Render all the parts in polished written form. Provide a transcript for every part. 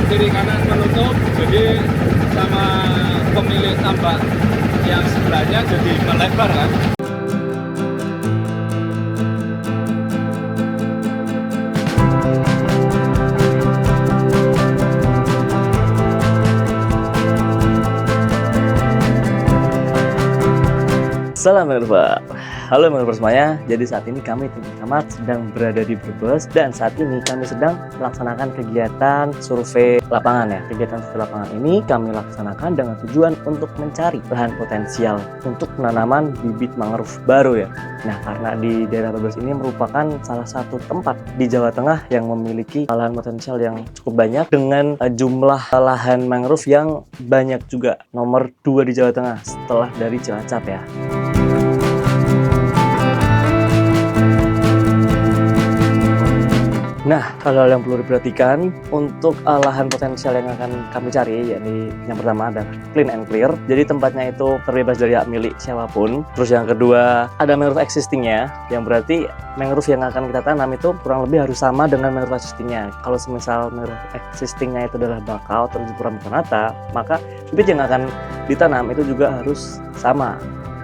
kiri kanan menutup, jadi sama pemilik tambak yang sebelahnya jadi melebar kan. Salam Menurut. Halo Menurut semuanya. Jadi saat ini kami tim pengamat sedang berada di Brebes dan saat ini kami sedang melaksanakan kegiatan survei lapangan ya. Kegiatan survei lapangan ini kami laksanakan dengan tujuan untuk mencari lahan potensial untuk penanaman bibit mangrove baru ya. Nah, karena di daerah Brebes ini merupakan salah satu tempat di Jawa Tengah yang memiliki lahan potensial yang cukup banyak dengan jumlah lahan mangrove yang banyak juga, nomor 2 di Jawa Tengah setelah dari Cilacap ya. Nah, hal-hal yang perlu diperhatikan untuk lahan potensial yang akan kami cari, yakni yang pertama ada clean and clear. Jadi tempatnya itu terbebas dari hak milik siapapun. Terus yang kedua ada mangrove existingnya, yang berarti mangrove yang akan kita tanam itu kurang lebih harus sama dengan mangrove existingnya. Kalau semisal mangrove existingnya itu adalah bakau atau jepura mukonata, maka bibit yang akan ditanam itu juga harus sama,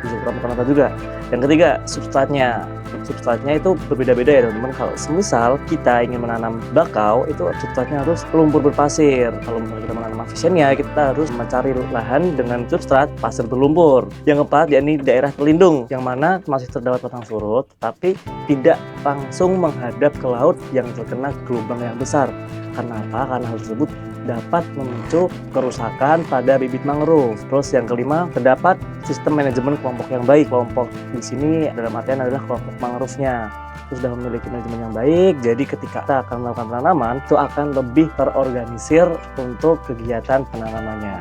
jepura mukonata juga. Yang ketiga, substratnya itu berbeda-beda ya teman-teman. Kalau semisal kita ingin menanam bakau, itu substratnya harus lumpur berpasir. Kalau misalnya kita menanam avicenia, kita harus mencari lahan dengan substrat pasir berlumpur. Yang keempat, yakni daerah terlindung, yang mana masih terdapat pasang surut, tapi tidak langsung menghadap ke laut yang terkena gelombang yang besar. Karena apa? Karena hal tersebut dapat memicu kerusakan pada bibit mangrove. Terus yang kelima, terdapat sistem manajemen kelompok yang baik. Kelompok di sini dalam artian adalah kelompok mangrove-nya. Itu sudah memiliki manajemen yang baik, jadi ketika kita akan melakukan penanaman, itu akan lebih terorganisir untuk kegiatan penanamannya.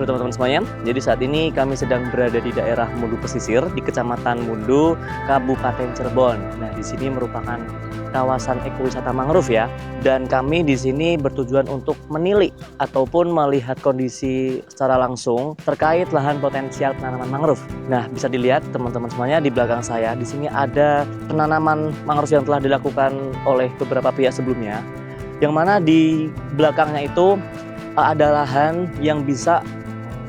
Teman-teman semuanya, jadi saat ini kami sedang berada di daerah Mundu Pesisir di Kecamatan Mundu, Kabupaten Cirebon. Nah, di sini merupakan kawasan ekowisata mangrove ya, dan kami di sini bertujuan untuk menilik ataupun melihat kondisi secara langsung terkait lahan potensial penanaman mangrove. Nah, bisa dilihat teman-teman semuanya di belakang saya, di sini ada penanaman mangrove yang telah dilakukan oleh beberapa pihak sebelumnya, yang mana di belakangnya itu ada lahan yang bisa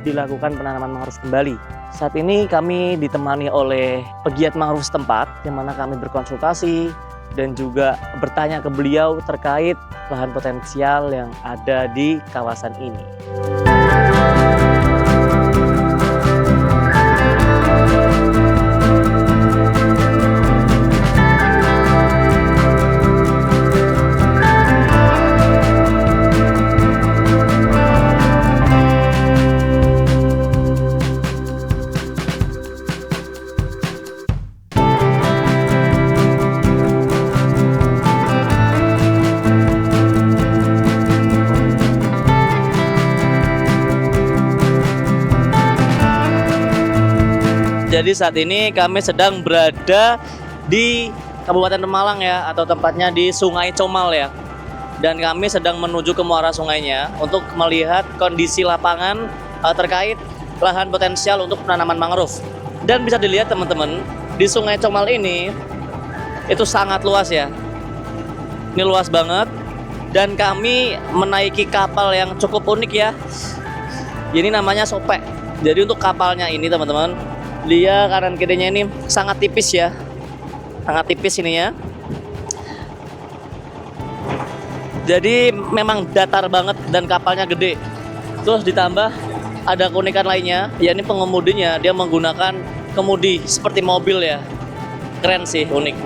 dilakukan penanaman mangrove kembali. Saat ini kami ditemani oleh pegiat mangrove setempat, yang mana kami berkonsultasi dan juga bertanya ke beliau terkait lahan potensial yang ada di kawasan ini. Jadi saat ini kami sedang berada di Kabupaten Pemalang ya, atau tempatnya di Sungai Comal ya. Dan kami sedang menuju ke muara sungainya untuk melihat kondisi lapangan terkait lahan potensial untuk penanaman mangrove. Dan bisa dilihat teman-teman, di Sungai Comal ini itu sangat luas ya. Ini luas banget, dan kami menaiki kapal yang cukup unik ya. Ini namanya Sopek. Jadi untuk kapalnya ini teman-teman, dia kanan kirinya ini sangat tipis ya, sangat tipis ininya. Jadi memang datar banget dan kapalnya gede. Terus ditambah ada keunikan lainnya, yakni pengemudinya dia menggunakan kemudi seperti mobil ya. Keren sih, unik.